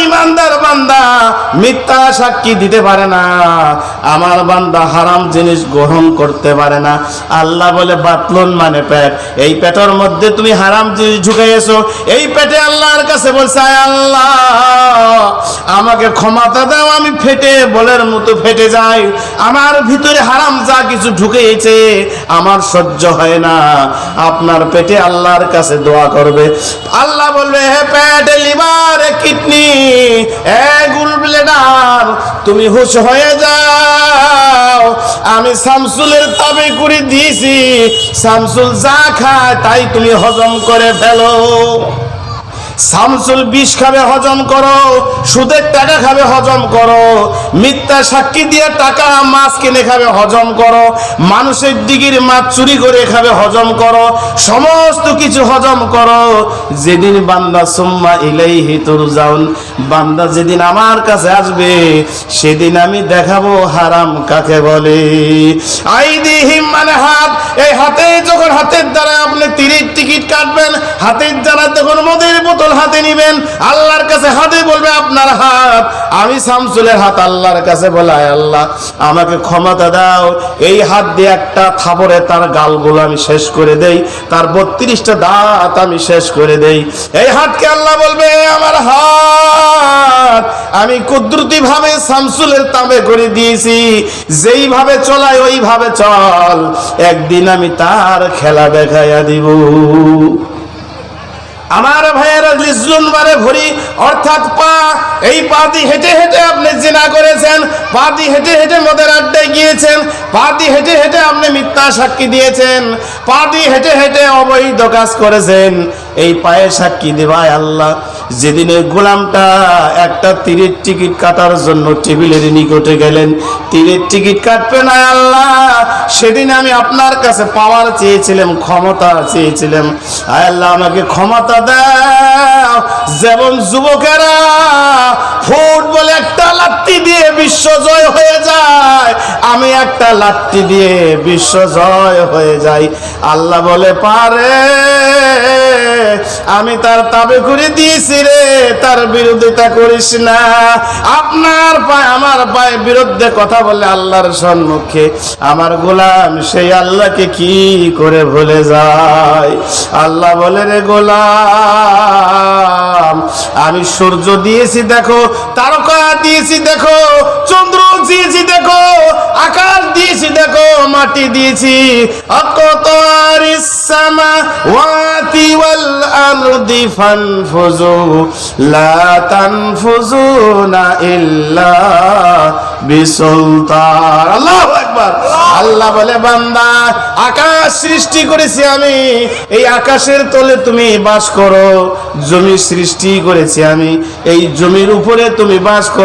ইমানদার বান্দা মিথ্যা সাক্ষী দিতে পারে না, আমার বান্দা হারাম জিনিস গ্রহণ করতে পারে না। আল্লাহ বলে বাতলুন মানে পেট, এই পেটের মধ্যে তুমি হারাম জিনিস ঢুকাইছো। এই পেটে আল্লাহর কাছে বলছে, আয় আল্লাহ আমাকে ক্ষমতা দাও, আমি ফেটে বলের মতো ফেটে যাই। আমার ভিতরে হারাম যা কিছু ঢুকেছে আমার সহ্য হয় না। আপনার পেটে আল্লাহর কাছে দোয়া করবে। আল্লাহ বলবে, হে পেট, লিভার, কিডনি, গুলব্লাডার, তুমি হুঁশ হয়ে যাও। আমি শামসুলের তাবে করে দিয়েছি, শামসুল যা খায় তাই তুমি হজম করে ফেলো। শামসুল বিষ খাবে, হজম করো। সুদের টাকা খাবে, হজম করো। মিথ্যা সাক্ষী দিয়ে টাকা মাছ কিনে খাবে, হজম করো। মানুষের দিগির মাছ চুরি করে খাবে, হজম করো। সমস্ত কিছু হজম করো। যেদিন বান্দা সুম্মা ইলাইহি তুরজাউন, বান্দা যেদিন আমার কাছে আসবে সেদিন আমি দেখাবো হারাম কাকে বলে। আইদিহিম মানে হাত, এই হাতে যখন হাতের দ্বারা আপনি তীরের টিকিট কাটবেন, হাতের দ্বারা তখন মদের বোতল হাতে নিবেন, আল্লাহর কাছে হাতে বলবে আপনার হাত। আমি শামসুলের হাত আল্লাহর কাছে বলাই, আল্লাহ আমাকে ক্ষমতা দাও, এই হাত দিয়ে একটা থাপড়ে তার গালগুলো আমি শেষ করে দেই, তার 32টা দাঁত আমি শেষ করে দেই। এই হাতকে আল্লাহ বলবে, আমার হাত আমি কুদরতি ভাবে শামসুলের তাবে করে দিয়েছি, যেইভাবে চলায় ওইভাবে চল, একদিন আমি তার খেলা দেখাইয়া দিব। আমার ভাইয়েরা, লিজলুন বারে ভরি অর্থাৎ পা, এই পা দিয়ে হেঁটে হেঁটে আপনি জিনা করেছেন, পা দিয়ে হেঁটে হেঁটে মদের আড্ডায় গিয়েছেন, পা দিয়ে হেঁটে হেঁটে আপনি মিথ্যা সাক্ষী দিয়েছেন, পা দিয়ে হেঁটে হেঁটে অবৈধ কাজ করেছেন। এই পায়ে সাক্ষী দেবায় আল্লাহ, যেদিন এই গোলামটা একটা তীরের টিকিট কাটার জন্য টেবিলের নিকটে গেলেন, তীরের টিকিট কাটবে না আল্লাহ, সেদিন আমি আপনার কাছে পাওয়ার চেয়েছিলাম, ক্ষমতা চেয়েছিলাম। আয় আল্লাহ আমাকে ক্ষমতা দাও। যেমন যুবকেরা ফুটবলে একটা লাত্তি দিয়ে বিশ্ব জয় হয়ে যায়, আমি একটা লাত্তি দিয়ে বিশ্ব জয় হয়ে যাই। আল্লাহ বলে, পারে আমি তার তাবে করে দিয়েছি রে, তার বিরোধিতা করিস না। আপনার পায়ে আমার পায়ে বিরুদ্ধে কথা বলে আল্লাহর সম্মুখে আমার গোলাম সেই আল্লাহকে কি করে ভুলে যায়। আল্লাহ বলে, রে গোলাম, আমি সূর্য দিয়েছি দেখো, তারকা দিয়েছি দেখো, চন্দ্র দিয়েছি দেখো, আকাশ দিয়েছি দেখো, মাটি দিয়েছি, আকতারিস সামাওয়াতি ওয়াল আরদি ফানফুযু লা তানফুযুনা ইল্লা বিসুলতান। আল্লাহু আকবার। আল্লাহ বলে, বান্দা আকাশ সৃষ্টি করেছি আমি, এই আকাশের তলে তুমি বাস করো। জমি সৃষ্টি করেছি আমি, এই জমির উপরে তুমি বাস করো।